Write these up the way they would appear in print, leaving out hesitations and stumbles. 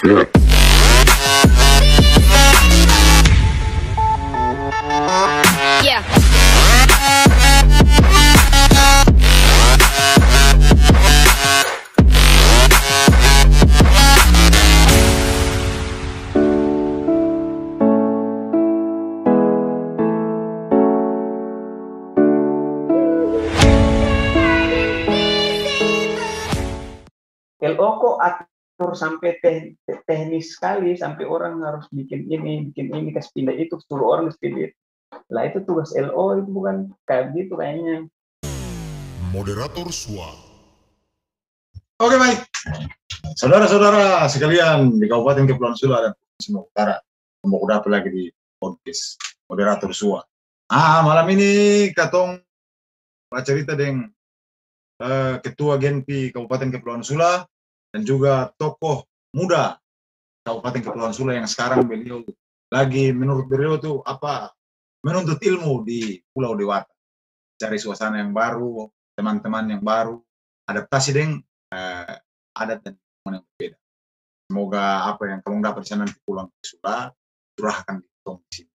Yeah. LO kok atur sampai teknis sekali, sampai orang harus bikin ini, kasih pindah itu, suruh orang kasih pindah itu. Lah itu tugas LO, itu bukan kayak gitu kayaknya. Moderator SWA. Oke, baik. Saudara-saudara sekalian di Kabupaten Kepulauan Sula dan Provinsi Maluku Utara, mau dapat lagi di podcast Moderator SWA. Malam ini katong cerita dengan Ketua Genpi Kabupaten Kepulauan Sula dan juga tokoh muda Kabupaten Kepulauan Sula yang sekarang beliau lagi, menurut beliau tuh menuntut ilmu di Pulau Dewata, cari suasana yang baru, teman-teman yang baru, adaptasi dengan adat dan lingkungan yang berbeda. Semoga apa yang kamu dapat di sana nanti pulang ke Sula curahkan di sini.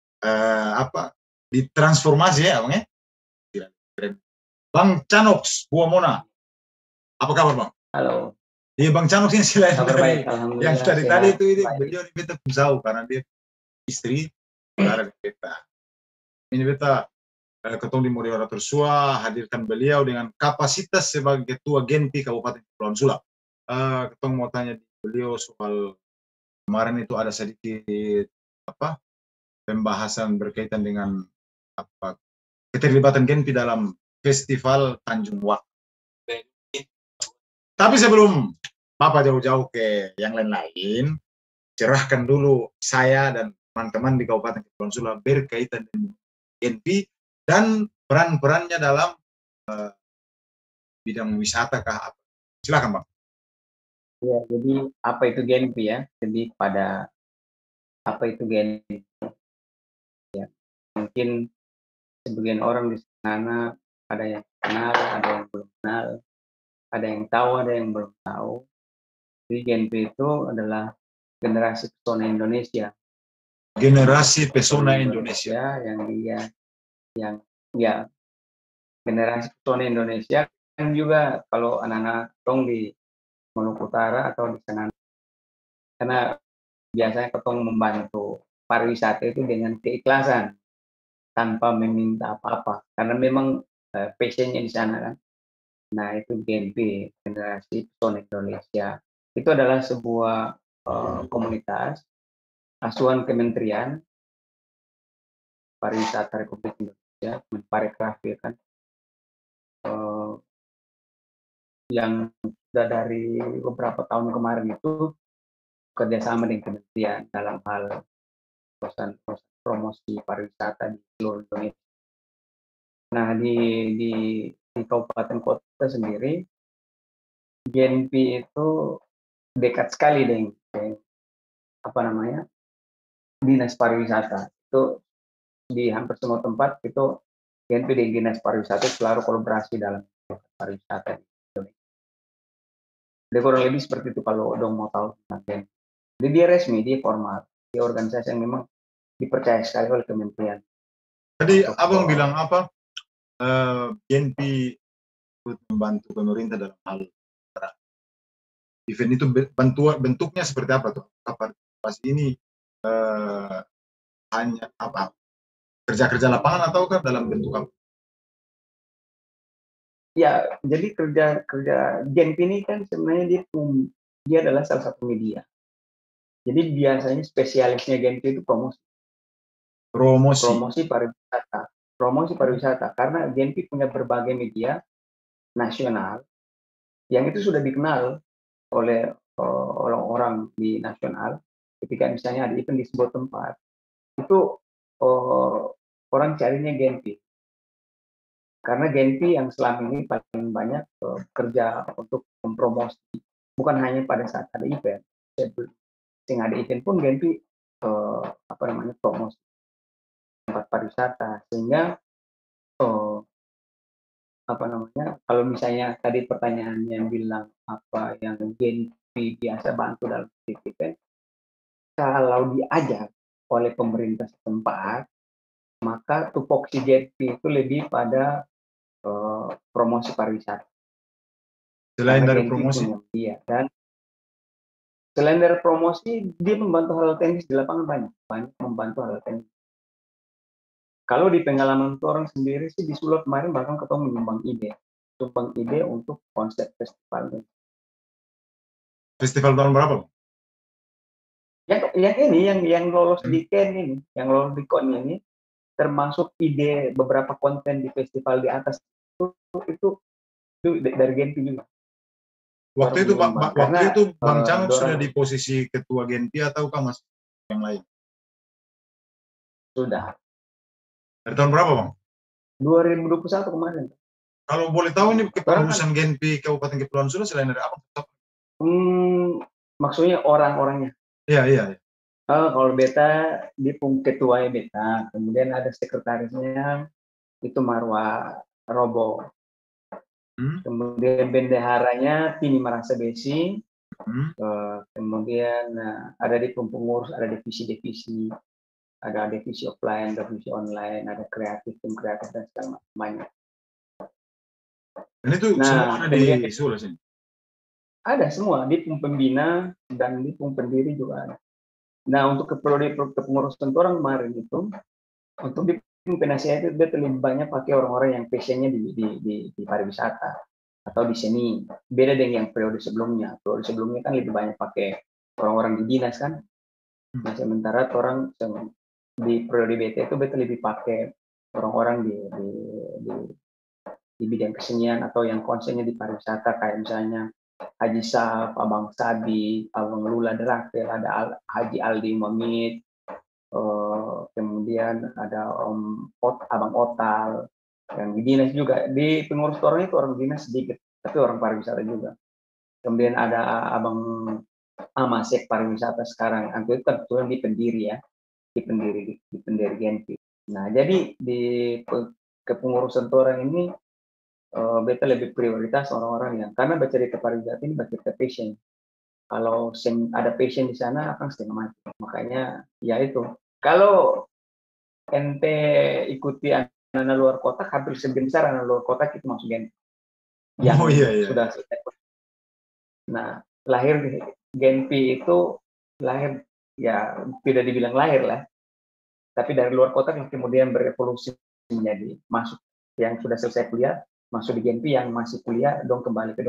Ditransformasi ya, Bang ya. Bang Canox Buamona, apa kabar Bang? Halo. Iya Bang Canox ini selain dari yang tadi itu ini beliau ini beta jauh karena dia istri saudara beta. Ini beta ketemu di Moderator SWA hadirkan beliau dengan kapasitas sebagai Ketua Genpi Kabupaten Kepulauan Sula. Ketemu mau tanya beliau soal kemarin itu ada sedikit pembahasan berkaitan dengan keterlibatan Genpi dalam Festival Tanjung Wak. Tapi sebelum Bapak jauh-jauh ke yang lain-lain, cerahkan dulu saya dan teman-teman di Kabupaten Kepulauan Sula berkaitan dengan Genpi dan peran-perannya dalam bidang wisata kah apa? Silakan Bang. Ya, jadi apa itu Genpi ya? Jadi pada apa itu Genpi? Ya, mungkin sebagian orang di sana ada yang kenal, ada yang belum kenal, ada yang tahu, ada yang belum tahu. Jadi Genpi itu adalah generasi pesona Indonesia. Generasi pesona Indonesia. Yang generasi pesona Indonesia kan juga kalau anak-anak tong di Maluku Utara atau di sana, karena biasanya ketong membantu pariwisata itu dengan keikhlasan tanpa meminta apa-apa, karena memang passionnya di sana kan. Nah itu GNP, generasi pesona Indonesia, itu adalah sebuah komunitas asuhan Kementerian Pariwisata Republik Indonesia, Kemenparekraf kan, yang sudah dari beberapa tahun kemarin itu kerjasama dengan kementerian dalam hal proses promosi pariwisata di seluruh Indonesia. Nah di kabupaten kota sendiri, GNP itu dekat sekali dengan dinas pariwisata. Itu di hampir semua tempat itu GNP dengan dinas pariwisata selalu kolaborasi dalam pariwisata di Indonesia. Jadi kurang lebih seperti itu kalau dong mau tahu tentang GNP. Jadi dia resmi, dia formal, dia organisasi yang memang dipercaya sekali oleh kementerian. Tadi Abang bilang apa? GNP membantu pemerintah dalam hal event itu, bentuknya seperti apa tuh? Pas ini hanya kerja-kerja lapangan ataukah dalam bentuk apa? Ya, jadi kerja GNP ini kan sebenarnya dia adalah salah satu media. Jadi biasanya spesialisnya GNP itu promosi pariwisata, karena GNP punya berbagai media nasional yang itu sudah dikenal oleh orang-orang di nasional. Ketika misalnya ada event di sebuah tempat, itu orang carinya GNP. Karena GNP yang selama ini paling banyak kerja untuk mempromosi, bukan hanya pada saat ada event. Sehingga ada event pun GNP promosi tempat pariwisata. Sehingga kalau misalnya tadi pertanyaannya bilang apa yang GNP biasa bantu dalam event, kalau diajak oleh pemerintah setempat, maka tupoksi Genpi itu lebih pada promosi pariwisata. Selain Karena dari Genpi promosi, punya dia, dan selain dari promosi, dia membantu hal teknis di lapangan banyak membantu hal teknis. Kalau di pengalaman orang sendiri sih di Solo kemarin bahkan ketemu menyumbang ide untuk konsep festivalnya. festival tahun berapa? Yang lolos di Ken ini, yang lolos di Kon ini, termasuk ide beberapa konten di festival di atas itu dari Genpi juga. Waktu itu waktu Karena itu Bang Cangop sudah dorang di posisi ketua Genpi ataukah masih yang lain? sudah Dari tahun berapa, Bang? 2021 kemarin. Kalau boleh tahu ini Orang kan, kepengurusan Genpi Kabupaten Kepulauan Sula selain dari apa? maksudnya orang-orangnya. Iya, iya. Kalau beta di ketuanya beta, kemudian ada sekretarisnya itu Marwa Robo, kemudian bendeharanya Tini Marasa Besi, kemudian ada di pengurus, ada divisi-divisi, ada divisi offline, divisi online, ada kreatif, tim kreatif dan segala macam. Dan itu semua ada di Sula sini? Ada semua, di pembina dan di pendiri juga ada. Nah, untuk kepengurusan orang kemarin itu, untuk di penasihat itu dia lebih banyak pakai orang-orang yang passionnya di pariwisata atau di seni. Beda dengan yang periode sebelumnya. Periode sebelumnya kan lebih banyak pakai orang-orang di dinas kan. Nah, sementara orang di periode BT itu betul lebih pakai orang-orang di bidang kesenian atau yang konsennya di pariwisata, kayak misalnya Haji Saf, Abang Sabi, Abang Lula Draktel, ada Haji Aldi Mamit, kemudian ada Abang Otal, yang di dinas juga. Di pengurus orang itu orang dinas sedikit, tapi orang pariwisata juga. Kemudian ada Abang Amasek pariwisata sekarang, itu kebetulan di pendiri ya, di pendiri Genpi. Nah, jadi di kepengurusan orang ini beta lebih prioritas orang-orang yang, karena bercerita pariwisata ini bercerita passion. Kalau ada passion di sana akan setengah mati. Makanya ya itu. Kalau ente ikuti anak luar kota, hampir sebagian besar anak luar kota itu masuk Genpi. Yang iya. sudah selesai. Nah, lahir Genpi itu lahir ya tidak dibilang lahir lah, tapi dari luar kota kemudian berevolusi menjadi masuk yang sudah selesai kuliah masuk di Genpi, yang masih kuliah dong kembali ke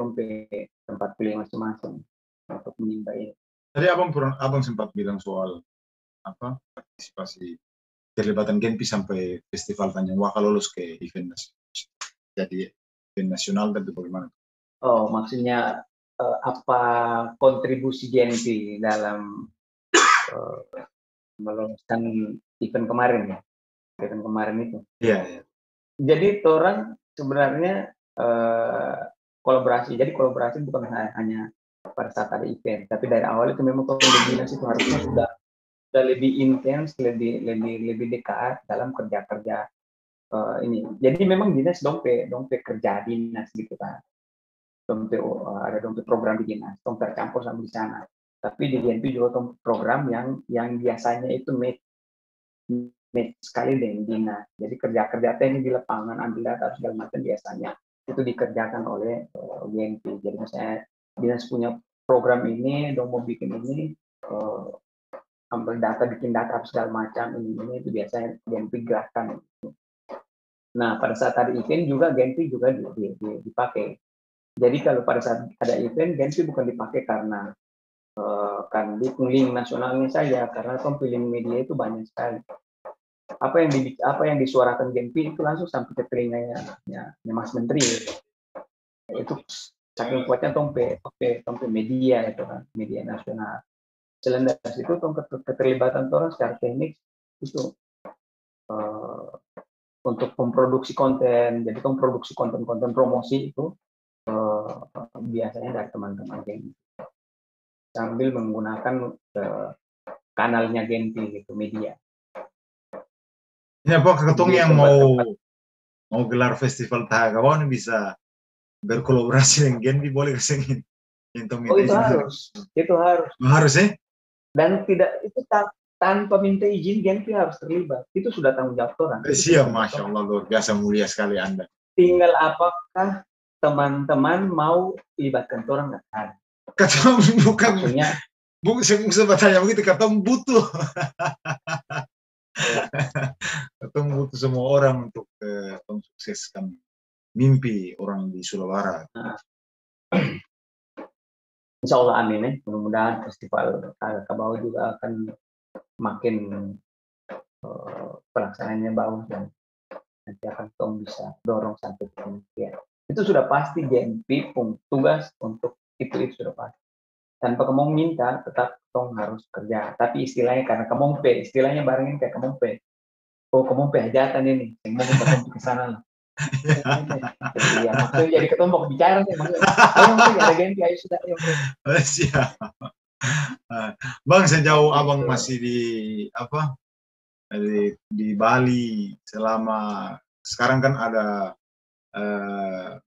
tempat kuliah masing-masing untuk menimba ini. Tadi abang sempat bilang soal apa partisipasi terlibatan Genpi sampai festival Tanjung Waka lolos ke event nasional. Jadi event nasional tapi bagaimana? Oh, maksudnya apa kontribusi Genpi dalam meloloskan event kemarin ya? Event kemarin itu. Iya. Jadi orang sebenarnya kolaborasi. Jadi kolaborasi bukan hanya pada saat ada event, tapi dari awal itu memang dinas itu harusnya sudah lebih intens, lebih dekat dalam kerja ini. Jadi memang dinas dompe kerja dinas gitu kan. Ada program di dinas, tercampur sama di sana. Tapi di GNP juga program yang biasanya itu match sekali dengan dinas. Jadi kerja teknis di lapangan, ambil data segala macam biasanya itu dikerjakan oleh GNP. Jadi misalnya dinas punya program ini, dong mau bikin ini, ambil data, bikin data segala macam ini itu biasanya GNP gerakan. Nah, pada saat ada event juga GNP juga dipakai. Jadi kalau pada saat ada event, GNP bukan dipakai karena kan di link nasionalnya saja, karena link media itu banyak sekali. Apa yang disuarakan Genpi itu langsung sampai ke telinganya Mas Menteri. Itu saking kuatnya tompe media itu kan, media nasional. Selain dari itu keterlibatan orang secara teknik itu untuk memproduksi konten. Jadi produksi konten promosi itu biasanya dari teman-teman Genpi sambil menggunakan kanalnya Genpi gitu, media. Ini apa ketung yang mau gelar festival Tahagawan bisa berkolaborasi dengan Genpi, boleh kesini? Oh, itu harus. Harus ya? Dan tidak itu tanpa minta izin Genpi harus terlibat. Itu sudah tanggung jawab orang. Siap, Masya Allah, luar biasa mulia sekali Anda. Tinggal apakah teman-teman mau libatkan orang nggak ada. Ketemu bukan, Maksudnya, sebetulnya begitu, ketemu butuh. Ketemu butuh semua orang untuk mensukseskan mimpi orang di Sulawesi. Nah, insya Allah amin ya. Mudah-mudahan festival Kabau juga akan makin pelaksanaannya bagus dan nanti akan Tom bisa dorong sampai ke kementerian. Itu sudah pasti GMP tugas untuk itu sudah pasti. Tanpa kamu minta, tetap Tom harus kerja. Tapi istilahnya karena kamu istilahnya barengin kayak kamu oh kamu hajatan ini, yang mau ketemu ke sana lah. Iya, maksudnya jadi ketemu mau bicara sih, maksudnya. Ayo ada GMP, ayo sudah, ayo. Siap. Bang, sejauh abang masih di apa? Di Bali selama sekarang kan ada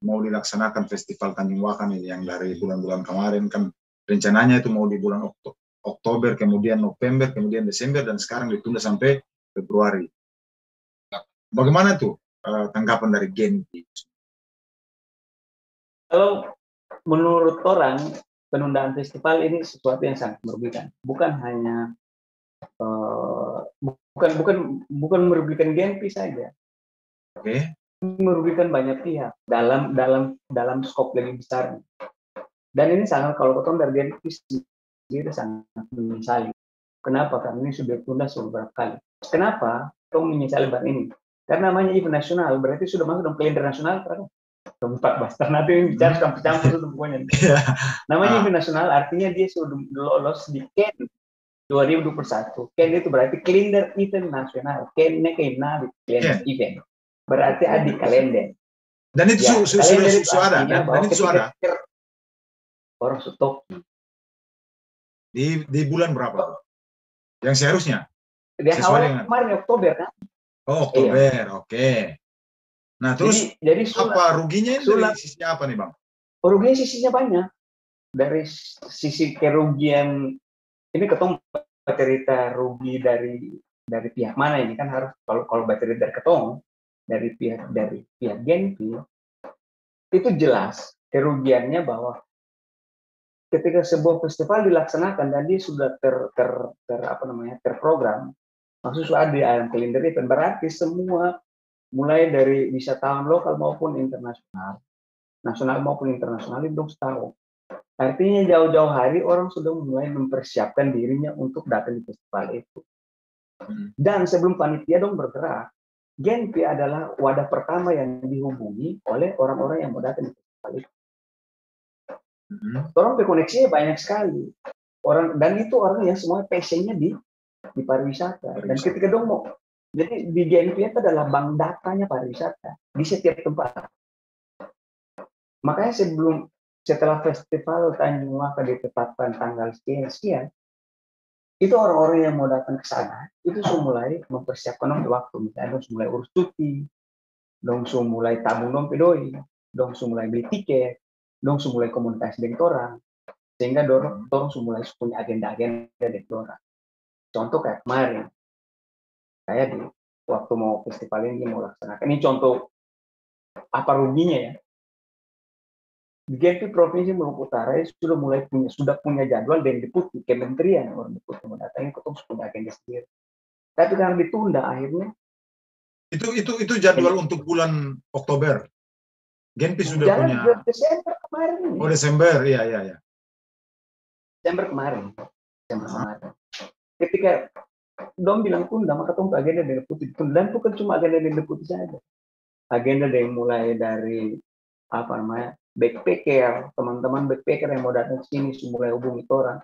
mau dilaksanakan festival Tanjung Wakan yang dari bulan-bulan kemarin kan rencananya itu mau di bulan Oktober, kemudian November, kemudian Desember, dan sekarang ditunda sampai Februari. Bagaimana tuh tanggapan dari Genpi? Kalau menurut orang penundaan festival ini sesuatu yang sangat merugikan. Bukan hanya bukan merugikan Genpi saja. Oke. Merugikan banyak pihak dalam skop lebih besar. Dan ini sangat, kalau ketemu dari Genpi sendiri sangat menyesali. Kenapa? Karena ini sudah tunda beberapa kali. Kenapa? Kamu menyesali bar ini? Karena namanya event nasional, berarti sudah masuk dalam kalender nasional kan? 14. Karena nanti bicara campur-campur itu pokoknya. Namanya event nasional artinya dia sudah lolos di KEN 2021. KEN itu berarti kalender event nasional. KEN-nya kalender event. Berarti ada di kalender. Dan itu sudah ada. Dan itu sudah ada. Orang stop. Di bulan berapa? Yang seharusnya? Di awal kemarin Oktober kan? Oh, Oktober, iya. Oke. Nah, terus jadi apa ruginya dari sisi apa nih, Bang? Ruginya sisinya banyak. Dari sisi kerugian, ini ketemu cerita rugi dari pihak mana ini kan harus kalau cerita dari ketemu dari pihak Genpi itu jelas kerugiannya bahwa ketika sebuah festival dilaksanakan dan dia sudah terprogram, maksudnya sudah ada di kalender event, berarti semua mulai dari wisatawan lokal maupun internasional, nasional maupun internasional itu tahu. Artinya jauh-jauh hari orang sudah mulai mempersiapkan dirinya untuk datang di festival itu. Dan sebelum panitia bergerak, Genpi adalah wadah pertama yang dihubungi oleh orang-orang yang mau datang di festival itu. Orang koneksinya banyak sekali. Dan itu orang yang semua passionnya di pariwisata. Dan ketika mau, jadi di GNP itu adalah bank datanya pariwisata di setiap tempat. Makanya setelah festival Tanjung Wakan ditetapkan tanggal sekian, itu orang-orang yang mau datang ke sana itu sudah mulai mempersiapkan waktu, misalnya sudah mulai urus cuti, sudah mulai tabung pedoi, sudah mulai beli tiket, sudah mulai komunikasi dengan orang, sehingga dorong sudah mulai punya agenda-agenda dengan orang. Contoh kayak kemarin, saya di waktu mau festival ini mau laksanakan, ini contoh apa ruginya ya. Di GNP Provinsi Maluku Utara sudah punya jadwal dan deputi kementerian orang deputi mendatangi ketemu punya agenda sendiri. Tapi karena ditunda akhirnya. Itu jadwal untuk bulan Oktober. GNP sudah punya. Desember kemarin. Oh Desember, iya. Desember kemarin. Ketika Dom bilang tunda, maka tunggu agenda dari deputi. Dan bukan cuma agenda dari deputi saja. Agenda yang mulai dari backpacker, teman-teman backpacker yang mau datang ke sini mulai hubungi orang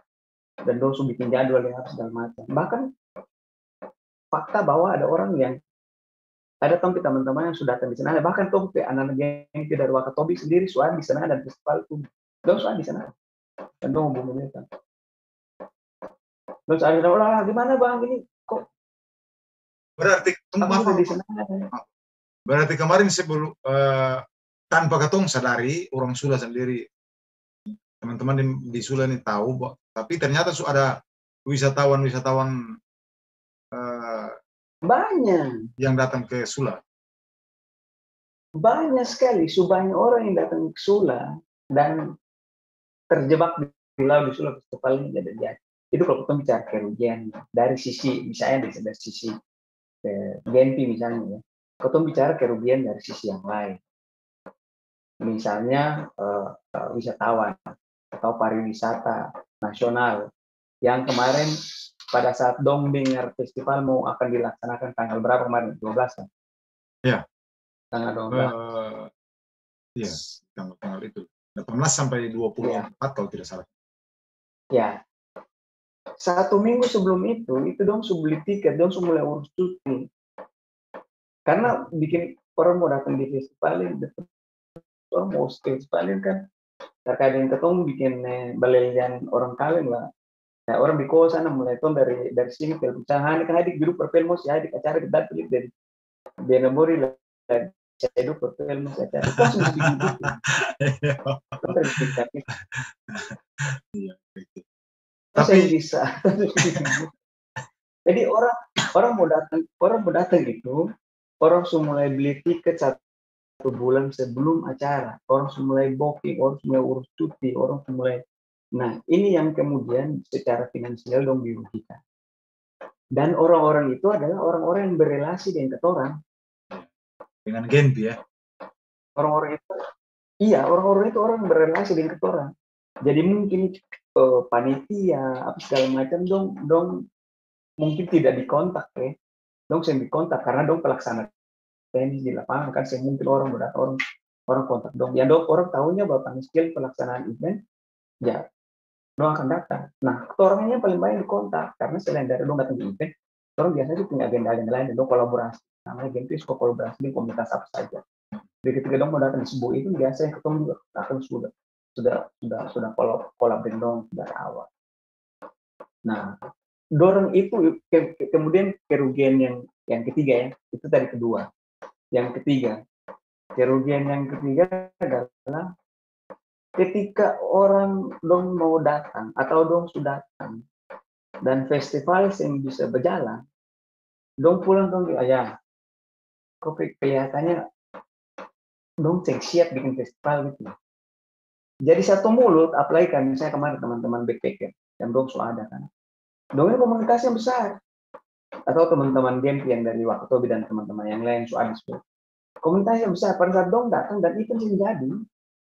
dan dosu bikin jadwal yang harus segala macam. Bahkan fakta bahwa ada orang yang ada teman-teman yang sudah datang di sana, bahkan anak-anak yang dari Wakatobi sendiri sudah di sana dan festival itu sudah di sana dan dong hubungi mereka. Terus ada orang gimana bang ini kok? Berarti kemarin sebelum tanpa ketong sadari orang Sula sendiri, teman-teman di Sula ini tahu, tapi ternyata ada wisatawan Banyak. yang datang ke Sula. Banyak sekali, banyak orang yang datang ke Sula dan terjebak di Pulau di Sula Festival ini jadi. Itu kalau kita bicara kerugian dari sisi, misalnya dari sisi Genpi misalnya ya, kita bicara kerugian dari sisi yang lain. Misalnya wisatawan atau pariwisata nasional yang kemarin pada saat dong dengar festival mau akan dilaksanakan tanggal berapa kemarin? 12 kan? Ya. Tanggal 12. Iya, tanggal itu. 18 sampai 24 kalau tidak salah. Ya. 1 minggu sebelum itu dong sudah beli tiket, dong sudah mulai urus cuti. Karena bikin orang mau datang di festival ini, orang mau festival ini kan terkadang ketemu bikin balelian orang kawin lah. Nah, orang di kosan mulai tuh dari sini ke usahaan kan hadik dulu perpelmos ya hadik acara kita pilih dari Benabori lah saya dulu perpelmos acara itu langsung begitu. Tapi bisa. Jadi orang mau datang itu orang sudah mulai beli tiket 1 bulan sebelum acara, orang sudah mulai booking, orang sudah mulai urus cuti, orang sudah mulai. Nah, ini yang kemudian secara finansial dong dirugikan. Dan orang-orang itu adalah orang-orang yang berelasi dengan orang. Dengan Genpi ya. Orang-orang itu, iya orang-orang itu orang yang berelasi dengan orang. Jadi mungkin panitia apa segala macam dong mungkin tidak dikontak ya. Dong saya dikontak karena dong pelaksana teknis di lapangan kan saya mungkin orang kontak dong. Ya dong orang tahunya bahwa skill pelaksanaan event ya dong akan datang. Nah, orangnya paling banyak dikontak karena selain dari dong datang di event, orang biasanya tuh punya agenda-agenda lain, dong kolaborasi. Namanya Genpi suka kolaborasi di komunitas apa saja. Jadi ketika dong mau datang di sebuah itu biasanya ketemu juga akan sudah kolab dong dari awal. Nah, dorong itu kemudian kerugian yang ketiga ya, itu tadi kedua. Yang ketiga, kerugian yang ketiga adalah ketika orang dong mau datang atau dong sudah datang dan festival yang bisa berjalan, dong pulang dong ya, kok kelihatannya dong siap bikin festival gitu. Jadi satu mulut, apalagi kan misalnya kemarin teman-teman backpacker yang dong sudah ada kan, dongnya komunitas yang besar atau teman-teman Genpi yang dari Wakatobi dan teman-teman yang lain sudah ada komunitas yang besar pada saat dong datang dan itu jadi,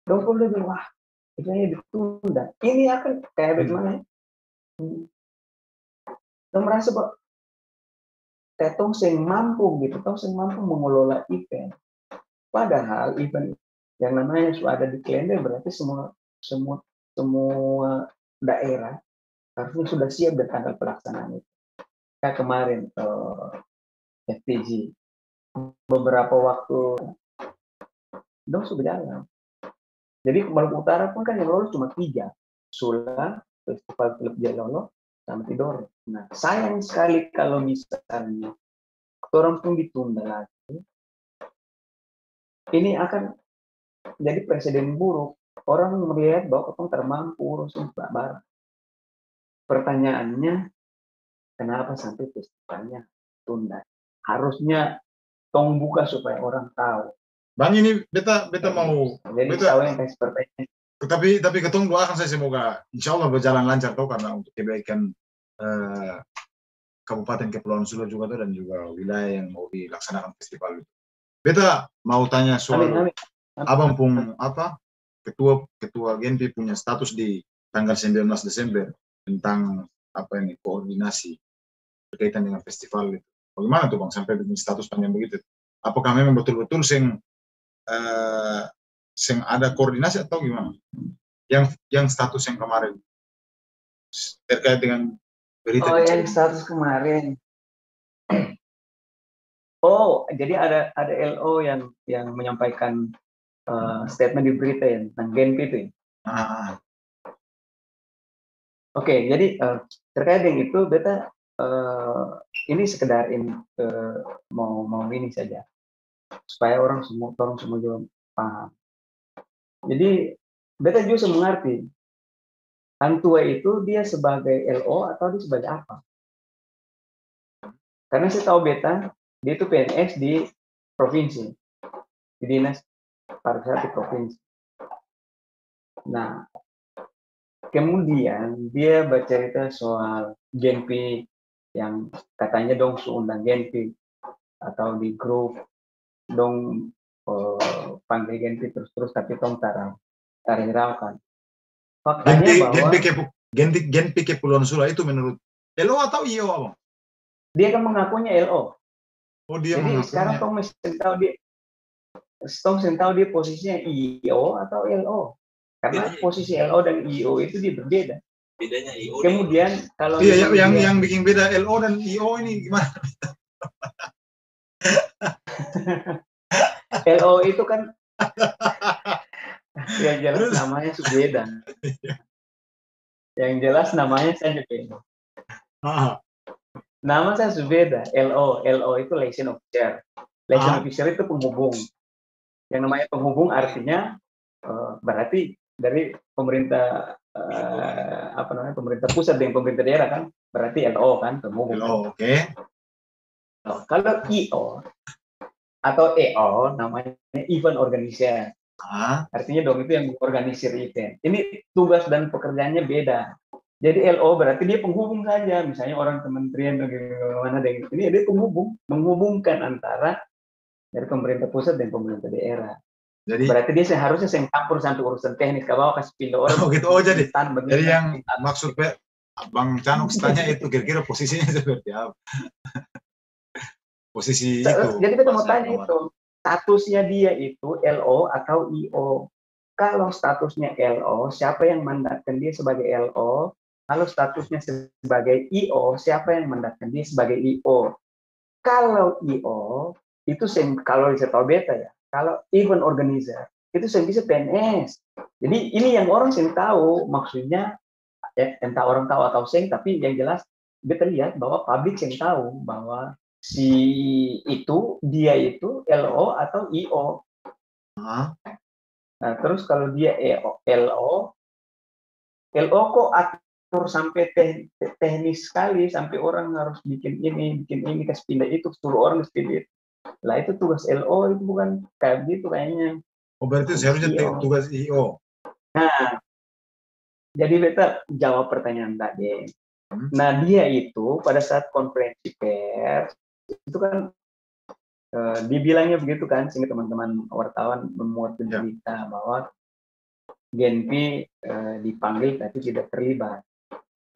dong pun lebih wah misalnya ditunda. Ini akan kayak bagaimana ya? Dong merasa bahwa tong sing mampu gitu, tong sing mampu mengelola event. Padahal event yang namanya sudah ada di kalender berarti semua daerah harusnya sudah siap dengan tanggal pelaksanaan itu. Kayak kemarin FTG beberapa waktu dong sudah jalan. Jadi Maluku Utara pun kan yang lolos cuma 3, Sula, Festival Klub Jalolo, sama Tidore. Nah, sayang sekali kalau misalnya orang pun ditunda lagi. Ini akan jadi presiden buruk. Orang melihat bahwa orang termampu urusan barang. Pertanyaannya, kenapa sampai festivalnya tunda? Harusnya tong buka supaya orang tahu. Bang ini beta mau. Jadi tahu yang kasih pertanyaan. Tapi ketemu doakan saya semoga insya Allah berjalan lancar tuh karena untuk kebaikan Kabupaten Kepulauan Sula juga tuh dan juga wilayah yang mau dilaksanakan festival itu. Beta mau tanya soal abang pun apa ketua Genpi punya status di tanggal 19 Desember tentang apa ini koordinasi berkaitan dengan festival itu. Bagaimana tuh bang sampai bikin status panjang begitu? Apakah memang betul-betul sing ada koordinasi atau gimana? Yang status yang kemarin terkait dengan berita. Oh, yang status kemarin. Oh, jadi ada LO yang menyampaikan statement di berita ya tentang Genpi itu. Oke, jadi terkait dengan itu, beta ini sekedar mau ini saja supaya orang semua juga paham. Jadi beta juga mengerti Hang Tua itu dia sebagai LO atau dia sebagai apa? Karena saya tahu beta, dia itu PNS di provinsi, di dinas pariwisata di provinsi. Nah, kemudian dia bercerita soal Genpi yang katanya dong seundang Genpi atau di grup dong panggil Genpi terus-terus tapi tong tarahiraukan. Faktanya bahwa Genpi Kepulauan Sula itu menurut LO atau IO abang? Dia kan mengakunya LO. Oh dia jadi mengakunya. Sekarang tong mesti tahu dia posisinya IO atau LO. Karena posisi LO dan IO itu dia berbeda. Bedanya IO. Kemudian kalau iya yang bikin beda LO dan IO ini gimana? LO itu kan yang jelas namanya beda. Yang jelas namanya saya beda. Nama saya beda. LO itu liaison officer. Liaison officer itu penghubung. Yang namanya penghubung artinya berarti dari pemerintah pemerintah pusat dan pemerintah daerah kan berarti LO kan penghubung. LO, oke. Kalau IO atau EO namanya event organizer. Artinya dong itu yang organisir event. Ini tugas dan pekerjaannya beda. Jadi LO berarti dia penghubung saja. Misalnya orang kementerian bagaimana dengan ini dia penghubung, menghubungkan antara dari pemerintah pusat dan pemerintah daerah. Jadi berarti dia seharusnya yang campur sampai urusan teknis ke bawah kasih pindah orang. Oh gitu. Oh jadi yang maksud Bang Canuk tanya itu kira-kira posisinya seperti apa? Posisi itu. Jadi kita mau tanya itu statusnya dia itu LO atau IO. Kalau statusnya LO, siapa yang mandatkan dia sebagai LO? Kalau statusnya sebagai IO, siapa yang mandatkan dia sebagai IO? Kalau IO itu kalau saya tahu beta ya. Kalau event organizer itu saya bisa PNS. Jadi ini yang orang sih tahu maksudnya ya, entah orang tahu atau sing, tapi yang jelas beta lihat bahwa publik yang tahu bahwa si itu dia itu LO atau IO. Nah, terus kalau dia LO kok atur sampai teknis sekali sampai orang harus bikin ini kasih pindah itu, suruh orang kasih pindah itu. Lah itu tugas LO itu bukan kayak gitu kayaknya. Oh berarti seharusnya tugas IO. Nah, jadi beta jawab pertanyaan tadi. Nah dia itu pada saat konferensi pers itu kan dibilangnya begitu kan, sehingga teman-teman wartawan memuat berita bahwa Genpi dipanggil tapi tidak terlibat.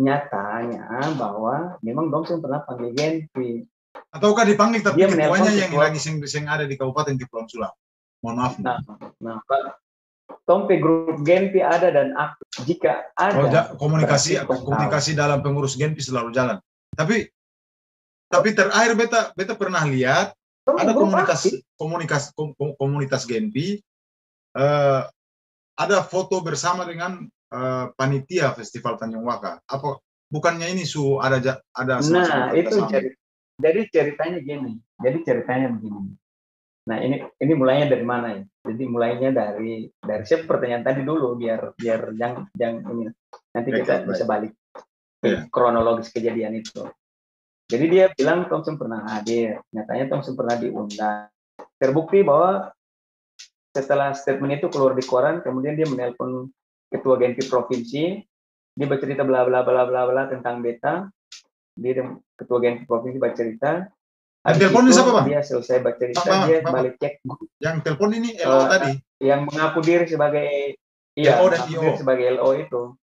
Nyatanya bahwa memang dong saya pernah panggil Genpi. Ataukah dipanggil tapi dia ketuanya yang lagi sing ada di Kabupaten Kepulauan Sula. Mohon maaf. Nah Tompe grup Genpi ada dan aktif. Jika ada komunikasi dalam pengurus Genpi selalu jalan. Tapi terakhir beta pernah lihat ada komunitas Genpi ada foto bersama dengan panitia Festival Tanjung Waka. Apa bukannya ini ada nah itu jadi ceritanya begini. Nah ini mulainya dari mana ya? Jadi mulainya dari siapa pertanyaan tadi dulu biar yang ini nanti kita bisa balik kronologis kejadian itu. Jadi dia bilang Thompson pernah hadir, nyatanya Thompson pernah diundang. Terbukti bahwa setelah statement itu keluar di koran, kemudian dia menelpon ketua Genpi provinsi, dia bercerita bla bla bla bla bla tentang beta. Dia ketua Genpi provinsi bercerita. Yang telepon ini siapa bang? Dia selesai bercerita, dia balik cek. Yang telepon ini LO tadi? Yang mengaku diri sebagai LO dan IO. Sebagai LO itu.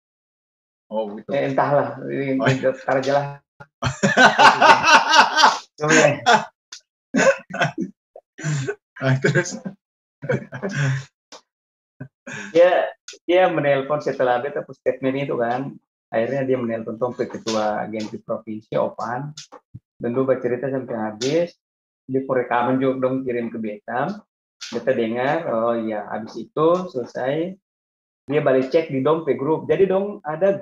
Oh gitu. Entahlah, ini jelas. Terus dia menelpon setelah beta statement itu kan, akhirnya dia menelpon Tompe ketua Genpi provinsi Opan, dan lu bercerita sampai habis, dia rekaman juga dong kirim ke beta dengar, oh iya habis itu selesai, dia balik cek di Dompe grup, jadi dong ada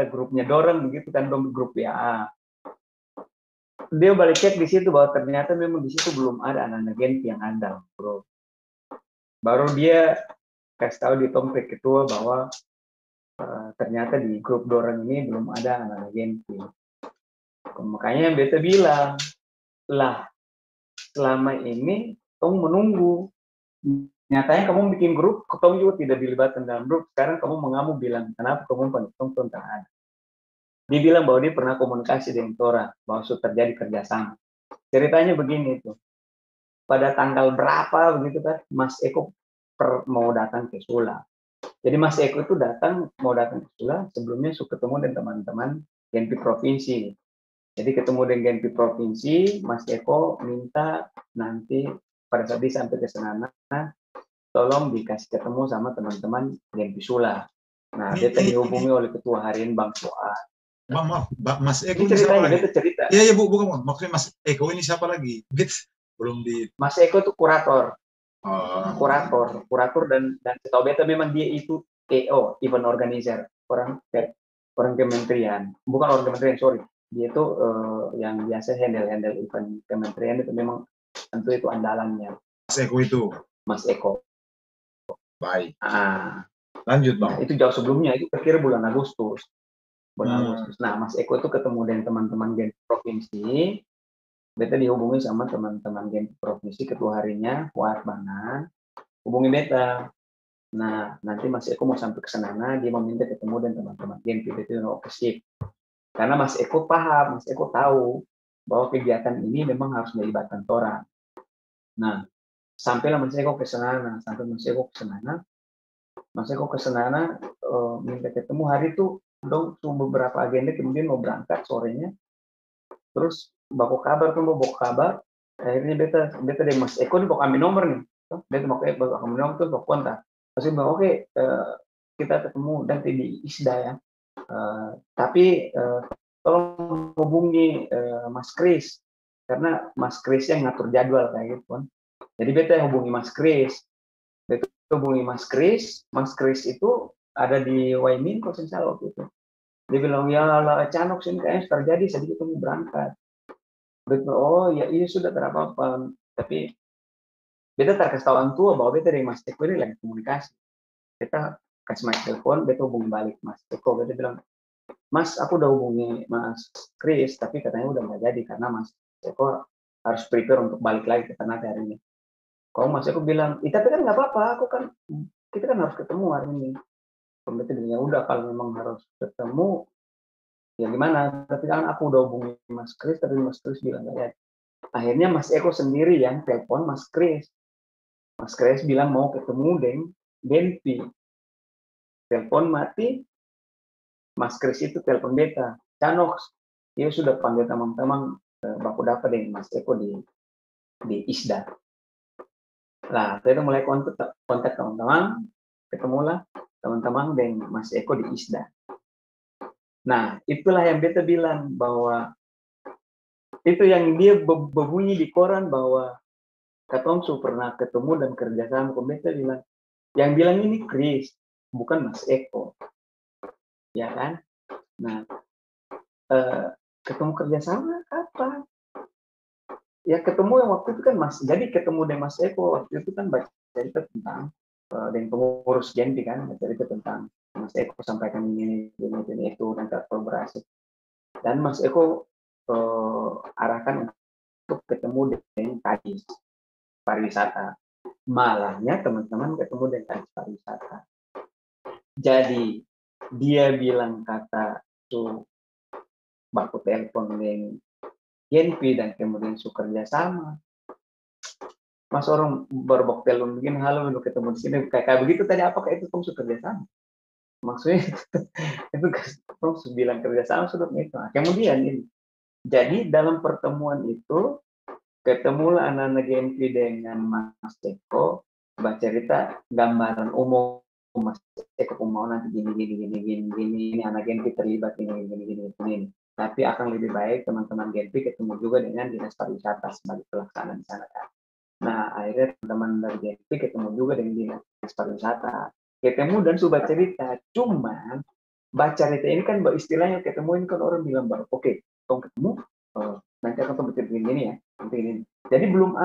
grupnya dorong begitu kan, dong grup WA. Dia balik cek di situ bahwa ternyata memang di situ belum ada anak-anak Genpi yang andal, bro. Baru dia kasih tahu di Tompe ketua bahwa ternyata di grup dorang ini belum ada anak Genpi. Makanya beta bilang, lah selama ini kamu menunggu. Nyatanya kamu bikin grup, kamu juga tidak dilibatkan dalam grup. Sekarang kamu bilang, kenapa kamu panggil tentang ada? Dia bilang bahwa dia pernah komunikasi dengan Tora, bahwa sudah terjadi kerjasama. Ceritanya begini tuh, pada tanggal berapa begitu kan, Mas Eko mau datang ke Sula. Jadi Mas Eko itu mau datang ke Sula, sebelumnya sudah ketemu dengan teman-teman Genpi Provinsi. Jadi ketemu dengan Genpi Provinsi, Mas Eko minta nanti pada saat dia sampai ke sana, tolong dikasih ketemu sama teman-teman Genpi Sula. Nah, dia dihubungi oleh Ketua Harian Bang Fuad. Maaf, Mas Eko ini siapa lagi? Cerita. Iya, bukan. Maksudnya Mas Eko ini siapa lagi? Belum di. Mas Eko itu kurator. Kurator dan setahu beta memang dia itu EO, event organizer, orang kementerian. Bukan orang kementerian, sorry. Dia itu yang biasa handle event kementerian itu memang tentu itu andalannya. Mas Eko itu. Mas Eko. Baik. Lanjut Bang. Itu jauh sebelumnya, itu kira bulan Agustus. Nah, Mas Eko itu ketemu dengan teman-teman Genpi Provinsi. Beta dihubungi sama teman-teman Genpi Provinsi, ketua harinya Fuad Banan, hubungi beta. Nah, nanti Mas Eko mau sampai ke sana, dia meminta ketemu dengan teman-teman Genpi. Beta bilang oke sip. Karena Mas Eko paham, Mas Eko tahu bahwa kegiatan ini memang harus melibatkan orang. Nah, sampailah Mas Eko ke sana, Mas Eko ke sana minta ketemu hari itu dong beberapa agenda, kemudian mau berangkat sorenya. Terus baku kabar, akhirnya beta dari Mas Eko nih baku ambil nomor nih. Beta baku ambil nomor terus baku kontak. Terus bilang oke, kita ketemu nanti di ISDA ya. Tapi tolong hubungi Mas Kris karena Mas Kris yang ngatur jadwal kayak gitu kan. Jadi beta hubungi Mas Kris. Mas Kris itu ada di Waimin kalau saya salah waktu itu. Dia bilang ya lah Canok sini kayaknya terjadi sedikit kamu berangkat. Betul, oh ya iya sudah terapa-apa. Tapi beta terkasih tahu orang tua bahwa beta dari Mas Eko ini lagi komunikasi. Beta kasih Mas telepon, beta hubungi balik Mas Eko. Beta bilang, Mas aku udah hubungi Mas Kris, tapi katanya udah nggak jadi karena Mas Eko harus prepare untuk balik lagi ke Ternate hari ini. Kalau Mas Eko bilang, tapi kan nggak apa-apa, kita kan harus ketemu hari ini. Beta bilang, ya udah kalau memang harus ketemu, ya gimana? Tapi kan aku udah hubungi Mas Kris, tapi Mas Kris bilang nggak jadi. Akhirnya Mas Eko sendiri yang telepon Mas Kris. Mas Kris bilang mau ketemu dengan Genpi. Telepon mati, Mas Kris itu telepon beta. Canok, dia sudah panggil teman-teman baku dapat dengan Mas Eko di ISDA. Lah, saya mulai kontak teman-teman, ketemulah teman-teman dengan Mas Eko di ISDA. Nah, itulah yang beta bilang bahwa itu yang dia berbunyi di koran bahwa Katong pernah ketemu dan kerjasama. Beta bilang, yang bilang ini Kris, bukan Mas Eko, ya kan? Nah, ketemu kerjasama apa? Ya ketemu yang waktu itu kan jadi ketemu dengan Mas Eko waktu itu kan baca cerita tentang dengan pengurus Genpi kan, baca cerita tentang Mas Eko sampaikan ini itu dan kolaborasi. Dan Mas Eko arahkan untuk ketemu dengan Kadis pariwisata. Malahnya teman-teman ketemu dengan Kadis pariwisata. Jadi dia bilang kata baku telepon dengan Genpi dan kemudian kerja sama. Mas orang berbok telepon begini, halo lu ketemu di sini kayak begitu tadi, apakah itu kamu kerja sama? Maksudnya itu kamu bilang kerja sama sudah itu. Nah, kemudian ini. Jadi dalam pertemuan itu ketemulah anak-anak Genpi dengan Mas Eko, baca cerita gambaran umum Mas Eko mau nanti gini ini anak Genpi terlibat ini. Tapi akan lebih baik teman-teman Genpi ketemu juga dengan dinas pariwisata sebagai pelaksana di sana kan. Nah akhirnya teman-teman dari Genpi ketemu juga dengan dinas pariwisata, ketemu dan sudah cerita. Cuman baca cerita ini kan istilahnya ketemu ini kan orang bilang baru oke, ketemu nanti akan berpikir gini ya, ini. Jadi belum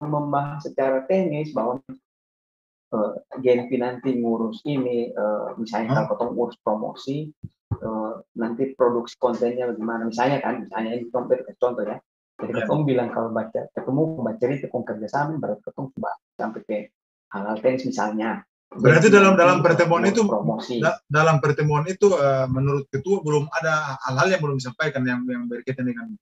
membahas secara teknis bahwa Genpi nanti ngurus ini, misalnya kalau ketemu urus promosi, nanti produksi kontennya bagaimana, misalnya ini contoh ya. Jadi ketemu bilang kalau ketemu baca itu kerjasama, berarti ketemu coba sampai ke hal-hal teknis misalnya. Berarti dalam pertemuan itu promosi. Dalam pertemuan itu menurut ketua belum ada hal-hal yang belum disampaikan yang berkaitan dengan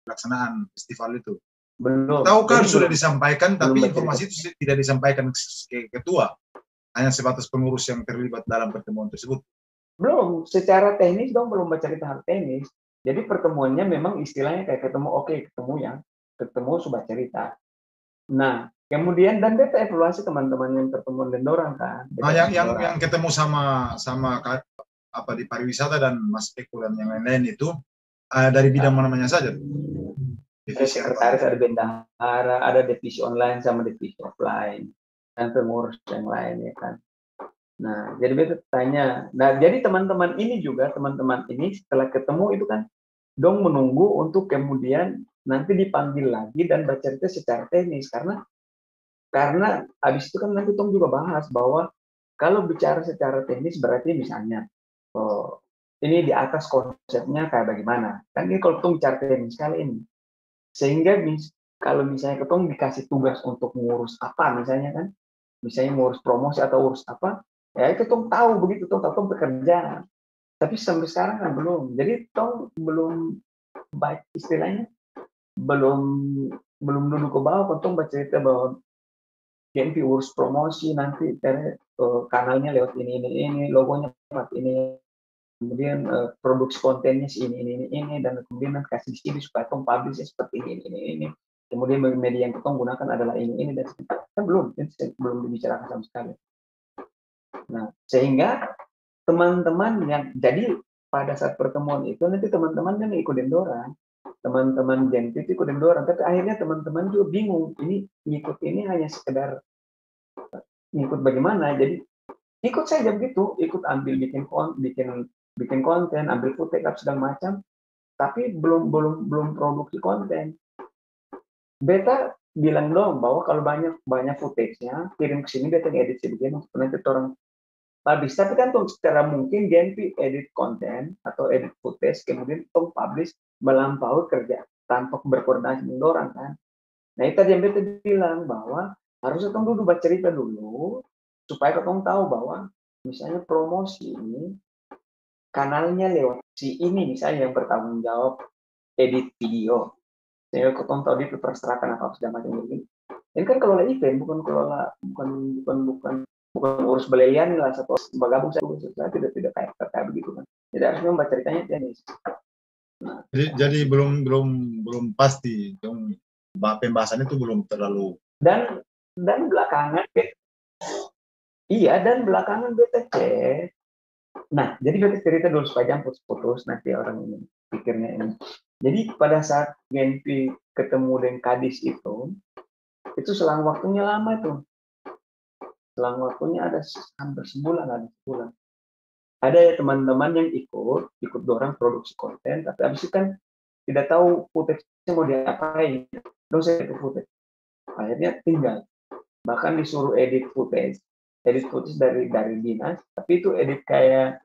pelaksanaan festival itu. Belum. Tahukah sudah disampaikan tapi informasi itu tidak disampaikan ke ketua, hanya sebatas pengurus yang terlibat dalam pertemuan tersebut. Belum, secara teknis dong belum bercerita hal teknis. Jadi pertemuannya memang istilahnya kayak ketemu sudah cerita. Nah, kemudian dan beta evaluasi teman-teman yang pertemuan dan orang kan. Yang ketemu sama apa di pariwisata dan Mas Eko dan yang lain-lain itu dari bidang mana-mana saja? Ada sekretaris, ada bendahara, ada divisi online sama divisi offline, dan pengurus yang lain ya kan. Nah, jadi beta tanya. Nah, jadi teman-teman ini setelah ketemu itu kan, dong menunggu untuk kemudian nanti dipanggil lagi dan bercerita secara teknis karena habis itu kan nanti tong juga bahas bahwa kalau bicara secara teknis berarti misalnya ini di atas konsepnya kayak bagaimana kan, ini kalau tong bicara teknis kali ini sehingga kalau misalnya ketong dikasih tugas untuk ngurus apa misalnya kan, misalnya ngurus promosi atau urus apa ya, itu tong tahu begitu, tong bekerja. Tapi sampai sekarang kan belum, jadi tong belum baik istilahnya, belum duduk ke bawah, tong baca cerita bahwa Genpi urus promosi nanti kanalnya lewat ini, logonya lewat ini, kemudian produksi kontennya ini, dan kemudian kasih di sini supaya tong publish seperti ini. Kemudian media yang kita gunakan adalah ini dan kan belum dibicarakan sama sekali. Nah, sehingga teman-teman yang jadi pada saat pertemuan itu nanti teman-teman kan ikutin dorang, teman-teman Genpi itu ikutin dorang, tapi akhirnya teman-teman juga bingung, ini ngikut ini hanya sekedar ngikut bagaimana, jadi ikut saja begitu, ikut ambil bikin konten, ambil footage segala macam, tapi belum produksi konten. Beta bilang dong bahwa kalau banyak footage-nya kirim ke sini, beta edit sedikit untuk nanti orang publish. Tapi kan tuh secara mungkin Genpi edit konten atau edit footage kemudian tong publish melampaui kerja tanpa berkoordinasi dengan orang kan. Nah itu tadi yang beta bilang bahwa harusnya tong dulu baca cerita dulu supaya tong tahu bahwa misalnya promosi ini kanalnya lewat si ini misalnya yang bertanggung jawab edit video, sehingga tong tahu dia terserahkan apa segala macam begini. Ini kan kelola event, bukan urus belelian lah, satu bergabung saya tidak kayak begitu kan. Jadi harusnya membaca ceritanya teknis. Nah, jadi belum pasti, pembahasan itu belum terlalu. Dan belakangan beta cek. Nah, jadi beta cerita dulu supaya jangan putus-putus nanti orang ini pikirnya ini. Jadi pada saat Genpi ketemu dengan Kadis itu selang waktunya lama itu. Selang waktunya ada hampir sebulan. Ada ya teman-teman yang ikut dorang produksi konten, tapi abis itu kan tidak tahu footage-nya mau diapain. Dong saya itu footage. Akhirnya tinggal. Bahkan disuruh edit footage dari dinas, tapi itu edit kayak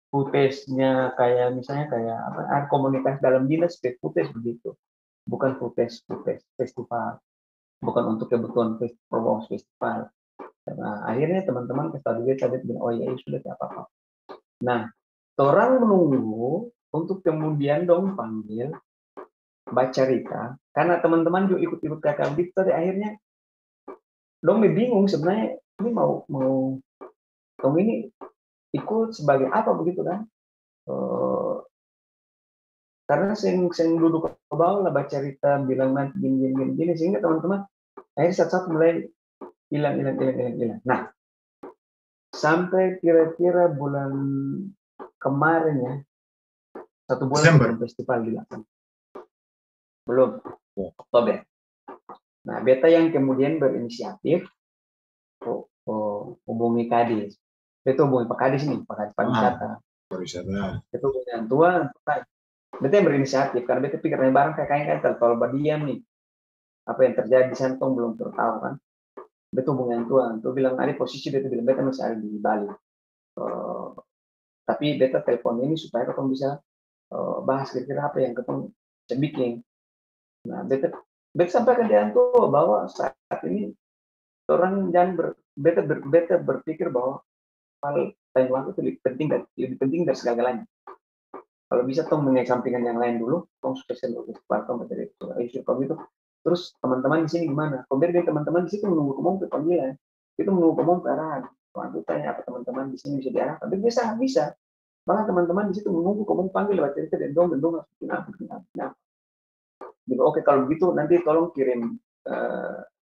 footage-nya kayak misalnya kayak apa, komunitas dalam dinas footage begitu. Bukan footage festival. Bukan untuk kebutuhan promosi festival. Nah, akhirnya teman-teman ketahui tadi bilang, oh iya sudah tidak apa-apa. Nah, orang menunggu untuk kemudian dong panggil baca cerita, karena teman-teman juga ikut-ikut kakak gitu, tadi akhirnya dong bingung sebenarnya ini mau dong ini ikut sebagai apa begitu kan? Karena sing duduk ke bawah lah baca cerita bilang nanti gini sehingga teman-teman akhirnya satu-satu mulai hilang. Nah, sampai kira-kira bulan kemarin ya, 1 bulan sebelum festival dilaksanakan. Belum, Oktober. Nah, beta yang kemudian berinisiatif hubungi Kadis. Beta hubungi Pak Kadis nih, Pak Kadis pariwisata. Beta hubungi yang tua, beta yang berinisiatif karena beta pikirnya barang kayaknya kan kalau berdiam nih, apa yang terjadi di sana belum tahu kan. betul hubungan tuh bilang ada posisi beta bilang beta masih ada di Bali. Eh, tapi beta telepon ini supaya ketemu bisa bahas kira-kira apa yang ketemu bisa bikin. Nah, beta sampaikan dia tuh bahwa saat ini orang jangan beta berpikir bahwa hal Taiwan itu lebih penting dari segala-galanya. Kalau bisa tong mengesampingkan yang lain dulu, tong sukses dulu tong materi isu kalau gitu. Terus teman-teman di sini gimana? Kemudian teman-teman di situ menunggu kamu ke panggilan, itu menunggu kamu ke arahan. Waktu tanya apa teman-teman di sini bisa diarahkan, tapi dia sangat bisa. Malah teman-teman di situ menunggu kamu panggil lewat cerita dan dong kenapa. Jadi oke kalau begitu nanti tolong kirim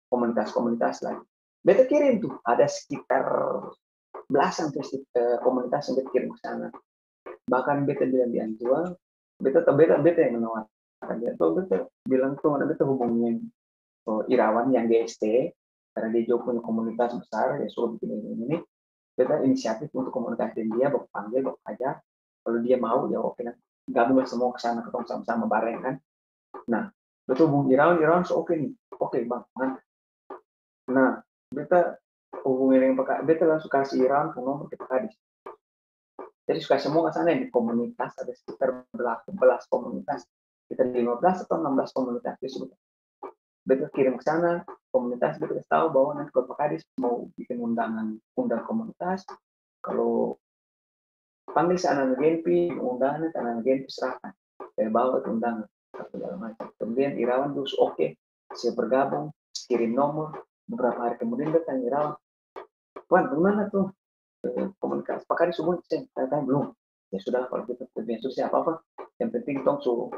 komunitas-komunitas lagi. Beta kirim tuh ada sekitar belasan komunitas yang beta kirim ke sana. Bahkan beta bilang di Antua, beta yang menawarkan dia. Beta bilang tuh beta hubungin Irawan yang GST karena dia juga punya komunitas besar ya suruh bikin ini. Beta inisiatif untuk komunikasi dia, bawa panggil, bawa aja. Kalau dia mau ya oke lah. Gabung semua ke sana ketemu sama-sama bareng kan. Nah, betul hubung Irawan oke nih. Oke bang, mantap. Nah, beta hubungin yang pakai, beta langsung kasih Irawan ke nomor kita Kadis. Jadi suka semua ke sana di komunitas ada sekitar 11 komunitas, sekitar 15 atau 16 komunitas disebut. Beta kirim ke sana komunitas, beta kasih tahu bahwa nanti kalau Pak Kadis mau bikin undang komunitas, kalau panggil sana Genpi, undangan karena Genpi serahkan, saya bawa ke undangan segala macam. Kemudian Irawan terus oke, saya bergabung, kirim nomor, beberapa hari kemudian dia tanya Irawan, Wan, gimana tuh komunikasi? Pak Kadis semua saya tanya belum. Ya sudah kalau gitu lebih susah apa yang penting tong suruh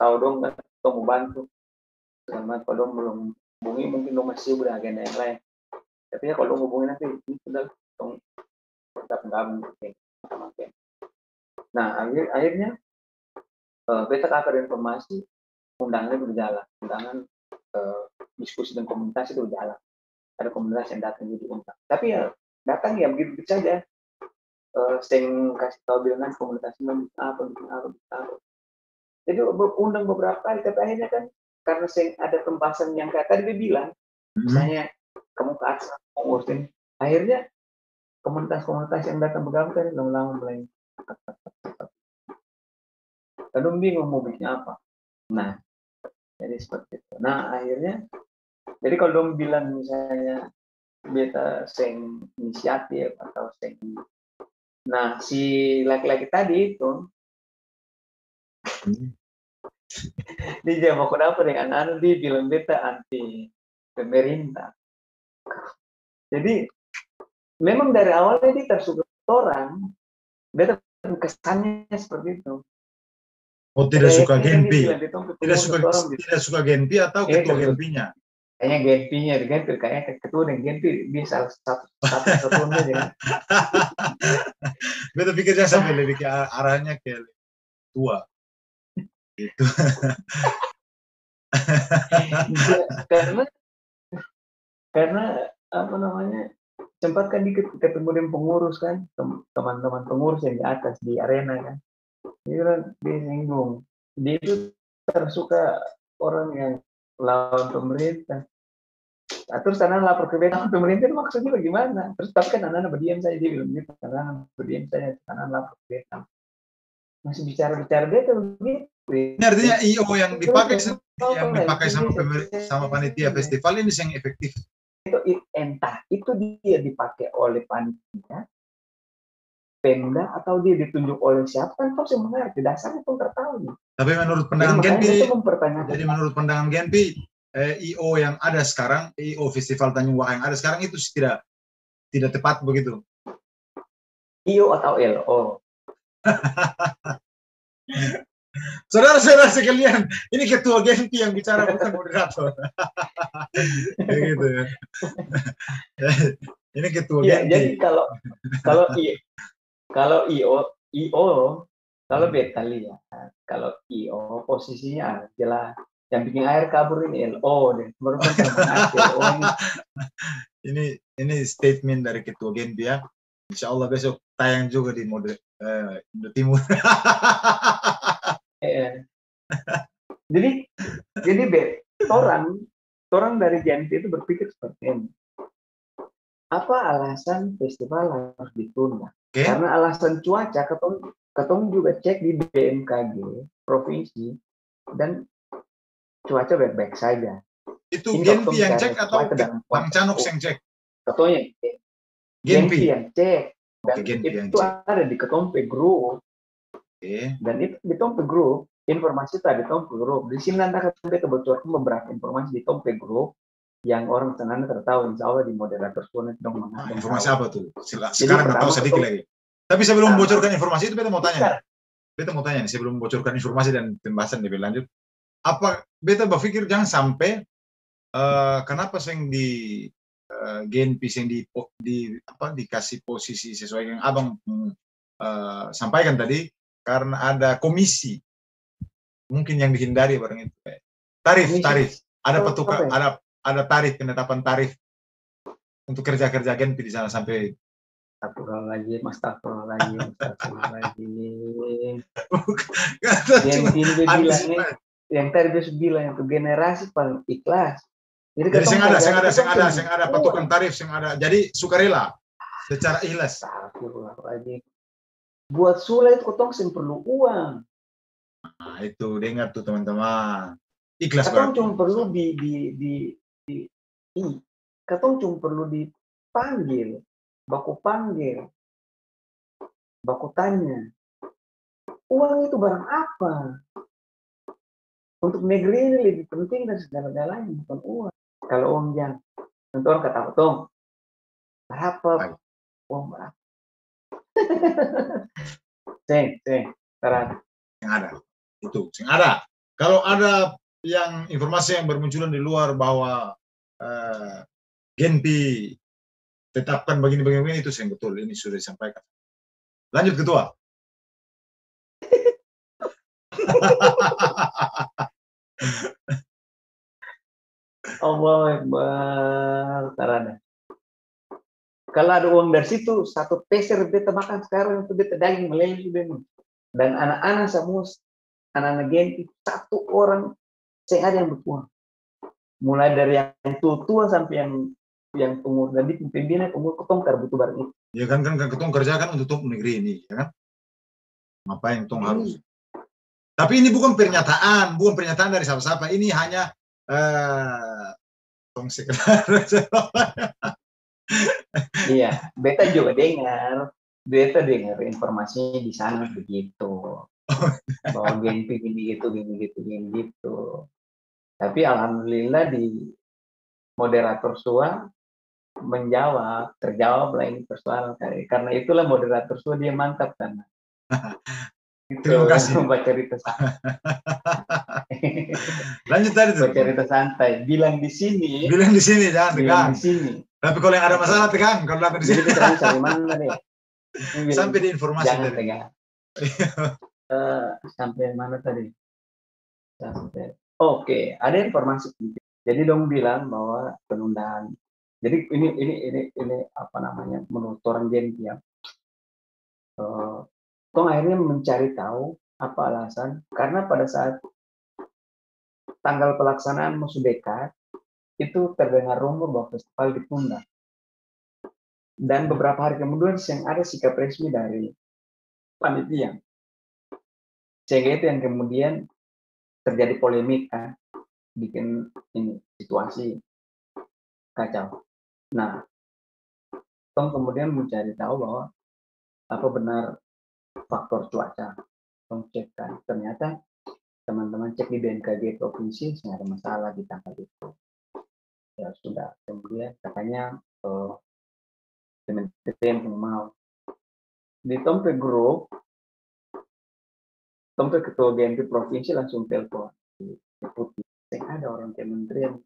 tahu dong kan tong mau bantu karena kalau belum hubungi mungkin dong masih udah agenda yang lain tapi ya kalau hubungi nanti ini sudah tong tetap gabung nah akhirnya beta cover informasi undangannya berjalan undangan diskusi dan komunitas itu berjalan ada komunitas yang datang jadi undang tapi ya datang ya begitu saja sing kasih tahu bilangan komunitas bikin apa. Jadi undang beberapa kali, tapi akhirnya kan karena ada pembahasan yang kayak tadi dia bilang, misalnya kamu ke atas mau ngurusin, akhirnya komunitas-komunitas yang datang bergabung kan lama-lama mulai kadang bingung mau bikin apa. Nah, jadi seperti itu. Nah, akhirnya, jadi kalau dong bilang misalnya beta sing inisiatif atau sing, nah si laki-laki tadi itu dia jangan mau kenapa dengan anak dia bilang beta anti pemerintah. Jadi memang dari awalnya dia tersuka orang, beta kesannya seperti itu. Oh tidak suka Genpi, tidak suka Genpi atau ketua Genpinya? Kayaknya Genpinya, kayaknya ketua dan Genpi bisa satu-satunya dengan. Beta pikirnya sampai lebih ke arahnya ke tua. Gitu. karena apa namanya sempat kan ketemu dengan pengurus kan teman-teman pengurus yang di atas di arena kan dia singgung dia itu tersuka orang yang lawan pemerintah terus anak lapor ke pemerintah itu maksudnya bagaimana terus tapi kan anak berdiam saja dia bilang gitu anak berdiam saja anak lapor ke masih bicara dia begitu. Ini artinya IO yang dipakai sama panitia festival ini yang efektif. Itu entah itu dia dipakai oleh panitia, Pemda atau dia ditunjuk oleh siapa kan kau sih mengerti dasarnya pun tertahu. Tapi menurut pandangan Genpi, jadi menurut pandangan Genpi, IO yang ada sekarang, IO Festival Tanjung Waka yang ada sekarang itu tidak tepat begitu. IO atau LO. Saudara-saudara sekalian, ini ketua Genpi yang bicara bukan moderator. Begitu ya. Ini ketua Genpi. Jadi kalau IO kalau beta lihat kalau IO posisinya jelas yang bikin air kabur ini LO deh. Ini statement dari ketua Genpi ya. Insya Allah besok tayang juga di Indo Timur. Jadi orang dari Genpi itu berpikir seperti ini. apa alasan festival harus ditunda? Oke. Karena alasan cuaca, ketemu juga cek di BMKG provinsi dan cuaca baik-baik saja. Itu Ini Genpi ketemu yang cara cek atau cuaca dalam Bang konteks Canok yang cek? ketuanya Genpi. Genpi yang cek dan Oke, Genpi yang itu cek. ada di ketompe grup. Oke. Dan itu di Tompe Group, informasi itu ada di Tompe Group. Di sini nanti akan kita bocorkan beberapa informasi di Tompe Group yang orang senang tertahu, insya Allah di moderator suara dong Nah, mengadong informasi tahu. apa tuh? Jadi Sekarang nggak tahu pertama sedikit lagi. Tapi sebelum membocorkan informasi itu, beta mau tanya nih. Beta mau tanya nih, sebelum membocorkan informasi dan pembahasan lebih lanjut, apa beta berpikir jangan sampai kenapa sing di Genpi yang dikasih posisi sesuai yang abang sampaikan tadi, karena ada komisi mungkin yang dihindari barang itu. Tarif ada petukar, ada tarif, penetapan tarif untuk kerja-kerja Genpi di sana sampai Astagfirullahaladzim. Kata cuma Genpi ini dia bilangnya, antisipasi. yang tadi dia bilang itu generasi paling ikhlas. Jadi yang ada patokan tarif, yang ada. Jadi sukarela secara ikhlas. Astagfirullahaladzim. Buat Sula itu ketong sih perlu uang. Nah, itu dengar tuh teman-teman. Ikhlas Ketong berarti. cuma perlu ketong cuma perlu dipanggil, baku panggil, baku tanya, uang itu barang apa? Untuk negeri ini lebih penting dan segala-galanya bukan uang. Kalau uang yang tentu orang kata ketong, berapa uang berapa? Terang. Yang ada itu, yang ada. Kalau ada yang informasi yang bermunculan di luar bahwa Genpi tetapkan begini itu yang betul, ini sudah disampaikan. Lanjut ketua. Allah Akbar, tarada. Kalau ada uang dari situ, satu peser beta makan sekarang itu beta daging meleleh sudah. Dan anak-anak semua, anak-anak Genpi, satu orang saya ada yang berpuang. Mulai dari yang tua sampai yang umur, jadi pimpinan umur ketong butuh barang itu. Ya kan ketong kerjakan untuk negeri ini, ya kan? Ngapain ketong harus? Tapi ini bukan pernyataan dari siapa-siapa. Ini hanya Iya, beta juga dengar informasinya di sana begitu. Bahwa Genpi gini gitu. Tapi alhamdulillah di moderator SUA terjawab lah ini persoalan. Karena itulah moderator SUA dia mantap kan. Terima kasih. Baca cerita santai. Lanjut tadi tuh. Baca cerita santai. Bilang di sini, jangan tegang. Di sini. Tapi kalau yang ada masalah tegang, kalau datang di sini. Jadi kita cari mana deh. Sampai di informasi jangan tadi. Tegang. Sampai mana tadi? Oke, ada informasi. Jadi dong bilang bahwa penundaan. Jadi ini apa namanya? Menurut orang Genpi ya. Tong akhirnya mencari tahu apa alasan, karena pada saat tanggal pelaksanaan musuh dekat itu terdengar rumor bahwa festival ditunda, dan beberapa hari kemudian yang ada sikap resmi dari panitia, sehingga itu yang kemudian terjadi polemik kan, bikin ini situasi kacau. Nah, Tong kemudian mencari tahu bahwa apa benar faktor cuaca. Tong cek kan, ternyata teman-teman cek di BMKG provinsi tidak ada masalah di tanggal itu. Ya sudah, kemudian katanya kementerian mau di Tompe Group, Tompe ketua GMP provinsi langsung telepon deputi, ada orang kementerian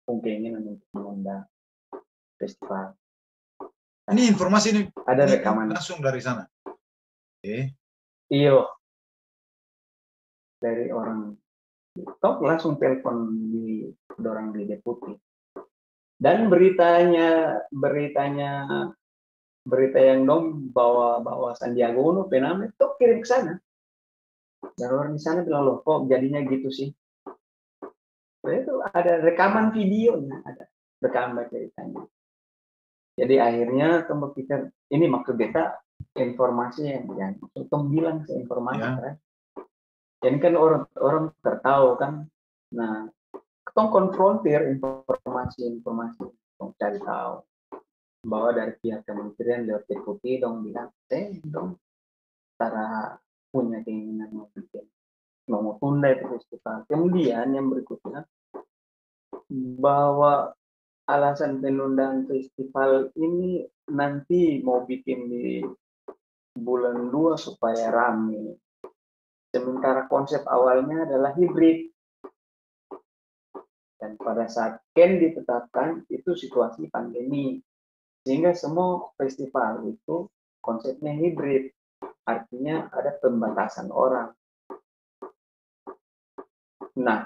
keinginan untuk mengundang festival. Ini informasi ini ada rekaman langsung dari sana. Iyo, dari orang Tok langsung telepon di orang di deputi. Dan berita yang dong bawa Sandiaga Uno penama itu kirim ke sana. Dan orang di sana bilang, loh kok jadinya gitu sih. Itu ada rekaman videonya, ada rekaman ceritanya. Jadi akhirnya tong berpikir ini maksud beta informasi yang tong bilang se informasi kan. Ini kan orang tertahu kan. Nah, tong konfrontir informasi tong cari tahu bahwa dari pihak kementerian lewat deputi dong bilang dong cara punya keinginan mau tunda itu festival. Kemudian yang berikutnya bahwa alasan penundaan festival ini nanti mau bikin di bulan 2 supaya rame. Sementara konsep awalnya adalah hibrid. Dan pada saat Ken ditetapkan itu situasi pandemi. Sehingga semua festival itu konsepnya hibrid. Artinya ada pembatasan orang. Nah,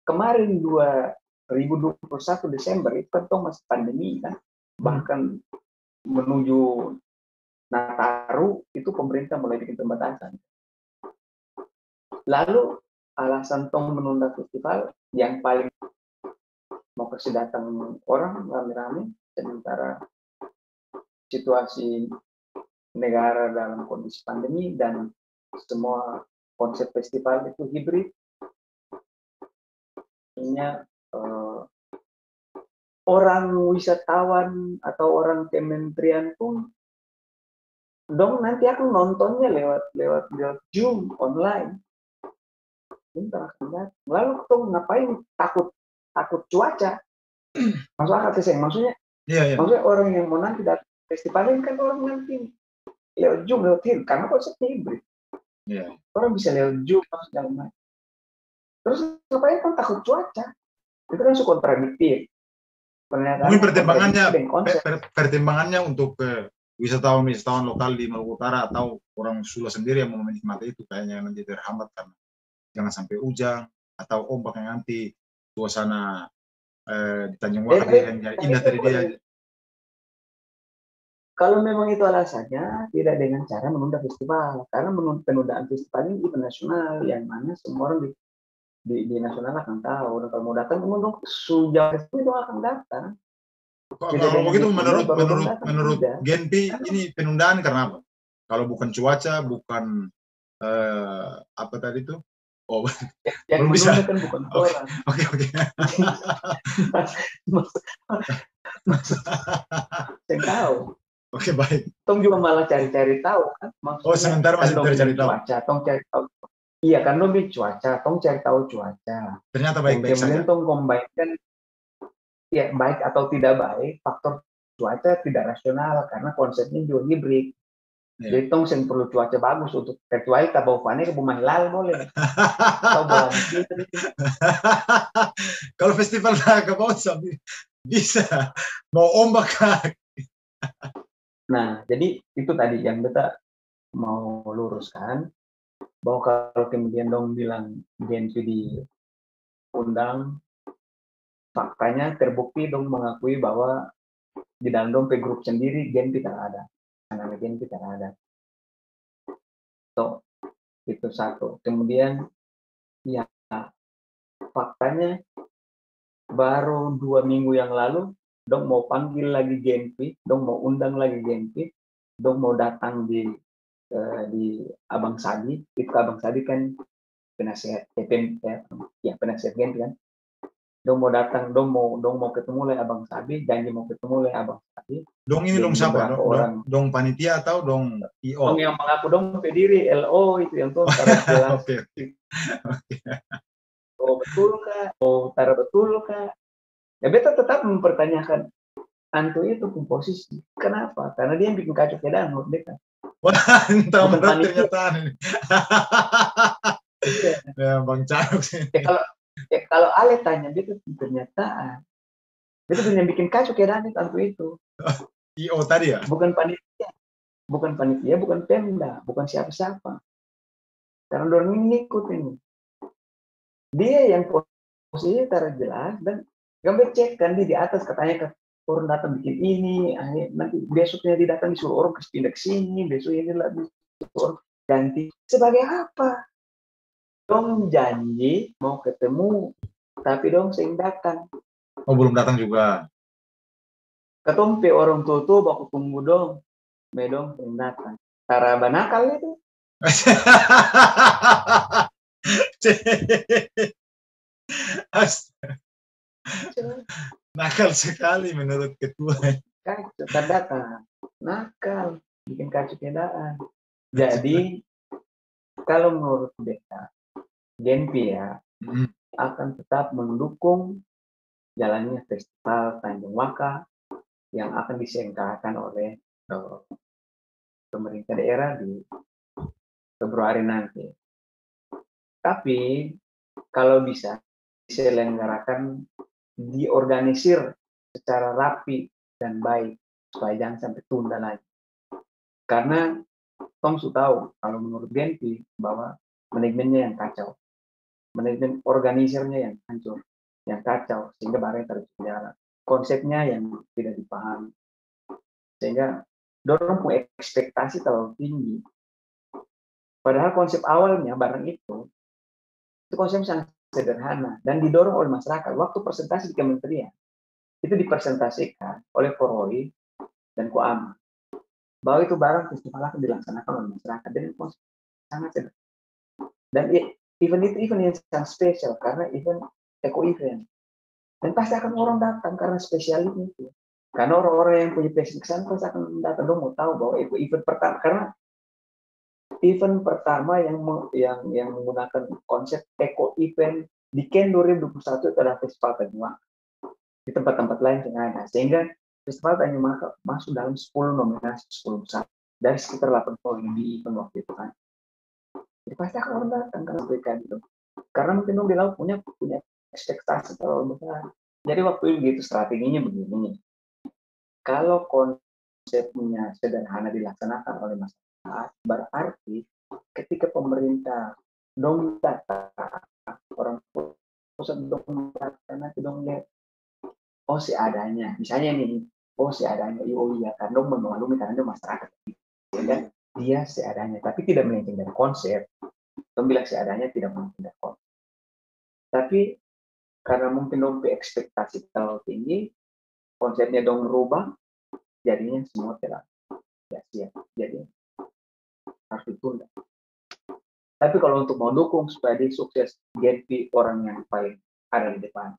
kemarin 2021 Desember itu kan masih pandemi kan. Bahkan menuju Nataru itu pemerintah mulai bikin pembatasan. Lalu alasan tong menunda festival yang paling mau kasih datang orang rame-rame, sementara situasi negara dalam kondisi pandemi dan semua konsep festival itu hibrid. Artinya orang wisatawan atau orang kementerian pun dong nanti aku nontonnya lewat Zoom online. Lalu tuh ngapain takut cuaca? Masuk akal sih, maksudnya orang yang mau nanti datang festival ini kan orang nanti lewat Zoom, lewat Teams, karena konsepnya hibrid. Orang bisa lewat Zoom segala macam. Terus ngapain kan takut cuaca? Itu kan suka kontradiktif. Mungkin pertimbangannya untuk wisatawan lokal di Maluku Utara atau orang Sula sendiri yang mau menikmati itu kayaknya nanti terhambat karena jangan sampai hujan atau ombak yang nanti suasana di Tanjung Wakati yang indah tadi dia. Kalau memang itu alasannya, tidak dengan cara menunda festival, karena penundaan festival ini internasional yang mana semua orang di nasional akan tahu. Dan kalau mau datang, untuk sejauh itu akan datang. Kalau begitu menurut Genpi ini penundaan karena apa? Kalau bukan cuaca, bukan apa tadi itu? Oh, yang belum bisa. Kan bukan orang. Oke. Saya tahu. Oke, baik. Tong juga malah cari-cari tahu kan. Maksudnya, sementara masih cari tahu. Cuaca, tong cari tahu. Iya kan lebih cuaca, tong cari tahu cuaca. Ternyata baik-baik saja. Kemudian tong combine-kan ya baik atau tidak baik, faktor cuaca tidak rasional karena konsepnya juga hibrid. Jadi tong sen perlu cuaca bagus untuk kecuali tabau fane ke Bumahilal boleh. Kalau festival ke bawah bisa mau ombak. Nah, jadi itu tadi yang kita mau luruskan bahwa kalau kemudian dong bilang Genpi diundang, faktanya terbukti dong mengakui bahwa di dalam dong grup sendiri Genpi tak ada. Karena Genpi tak ada. So, itu satu. Kemudian ya faktanya baru 2 minggu yang lalu dong mau panggil lagi Genpi, dong mau undang lagi Genpi, dong mau datang di Abang Sadi. Itu Abang Sadi kan penasihat penasihat Genpi kan. Dong mau datang, dong mau ketemu oleh Abang Sadi, janji mau ketemu oleh Abang Sadi. Dong ini dong siapa? Dong panitia atau dong IO? Dong yang mengaku dong pendiri LO itu yang tuh taruh jelas. Oke. Oh betul kak? Oh taruh betul kak? Ya beta tetap mempertanyakan Anto itu komposisi. Kenapa? Karena dia yang bikin kacau keadaan menurut beta. Wah, entah berat pernyataan ini. Ya, Bang Caruk sih. Kalau Ale tanya, beta pernyataan. Beta yang bikin kacau keadaan itu. IO tadi ya? Bukan panitia, bukan Pemda, bukan siapa-siapa. Karena orang ini ikut ini. Dia yang posisinya secara jelas dan gambar cek kan dia di atas katanya orang datang bikin ini, nanti besoknya dia datang disuruh orang pindah ke sini, besok ini lagi disuruh ganti. Sebagai apa? Dong janji mau ketemu, tapi dong sering datang. Oh belum datang juga. Ketompe orang tua baku tunggu dong, medong pendatang. Cara banakal itu. Nakal sekali menurut ketua. Kan terdata nakal, bikin kacau keadaan. Jadi kalau menurut beta, Genpi ya akan tetap mendukung jalannya festival Tanjung Waka yang akan diselenggarakan oleh pemerintah daerah di Februari nanti. Tapi kalau bisa diselenggarakan, diorganisir secara rapi dan baik supaya jangan sampai tunda lagi. Karena Tom sudah tahu kalau menurut Genpi bahwa manajemennya yang kacau, manajemen organisirnya yang hancur, yang kacau sehingga barang terus berjalan. Konsepnya yang tidak dipahami, sehingga dorong punya ekspektasi terlalu tinggi. Padahal konsep awalnya barang itu konsep sangat sederhana dan didorong oleh masyarakat. Waktu presentasi di kementerian itu dipresentasikan oleh Koroi dan Koama bahwa itu barang festival akan dilaksanakan oleh masyarakat dan konsep sangat sederhana. Dan event itu event yang sangat spesial karena event eco event. Dan pasti akan orang datang karena spesialnya itu. Karena orang-orang yang punya passion kesana pasti akan datang dong mau tahu bahwa itu event pertama, karena event pertama yang menggunakan konsep eco event di Ken 2021 itu adalah Festival Tanjung Waka. Di tempat-tempat lain yang ada. Sehingga Festival Tanjung Waka masuk dalam 10 nominasi 10 besar dari sekitar 8 poin di event waktu itu kan. Jadi pasti akan orang datang karena mereka itu. Karena mungkin dong di laut punya ekspektasi terlalu besar. Jadi waktu itu gitu strateginya begini. Kalau konsepnya sederhana dilaksanakan oleh masyarakat, berarti ketika pemerintah dong data orang pusat dong data nanti dong lihat oh seadanya, misalnya nih oh seadanya, oh iya kan dong memaklumi karena dong masyarakat, sehingga dia seadanya, tapi tidak melenceng dari konsep. Dong bilang seadanya tidak melenceng dari konsep. Tapi karena mungkin dong ekspektasi terlalu tinggi, konsepnya dong berubah, jadinya semua tidak sia-sia. Jadi harus ditunda. Tapi kalau untuk mau dukung supaya dia sukses, Genpi orang yang paling ada di depan.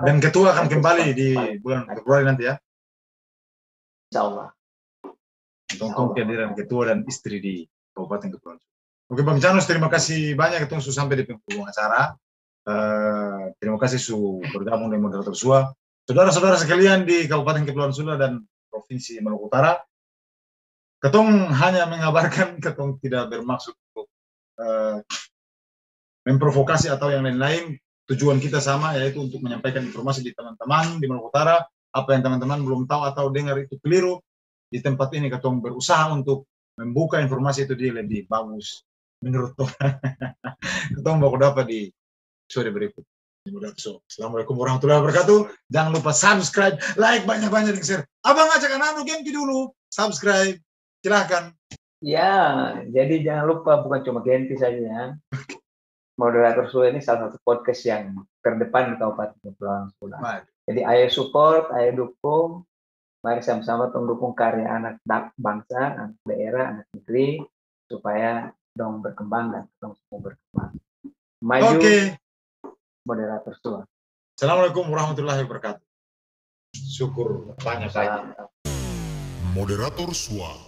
Dan ketua akan kembali di bulan Februari nanti ya. Insya Allah. Untuk kehadiran ketua dan istri di Kabupaten Kepulauan Sula. Oke Bang Janus, terima kasih banyak itu sudah sampai di penghubung acara. Terima kasih sudah bergabung dengan moderator SUA. Saudara-saudara sekalian di Kabupaten Kepulauan Sula dan Provinsi Maluku Utara, Ketong hanya mengabarkan, Ketong tidak bermaksud untuk memprovokasi atau yang lain-lain. Tujuan kita sama, yaitu untuk menyampaikan informasi di teman-teman di Maluku Utara. Apa yang teman-teman belum tahu atau dengar itu keliru, di tempat ini Ketong berusaha untuk membuka informasi itu dia lebih bagus menurut Tuhan. Ketong baru dapat di sore berikut. Assalamualaikum warahmatullahi wabarakatuh. Jangan lupa subscribe, like, banyak-banyak di share. Abang ajak anak Genpi dulu subscribe, silahkan. Ya, jadi jangan lupa bukan cuma Genpi saja ya. Moderator SUA ini salah satu podcast yang terdepan di Kabupaten Kepulauan Sula. Jadi ayo support, ayo dukung. Mari sama-sama dukung karya anak bangsa, anak daerah, anak negeri, supaya dong berkembang dan dong semua berkembang. Maju. Moderator SUA. Assalamualaikum warahmatullahi wabarakatuh. Syukur banyak saja. Moderator SUA.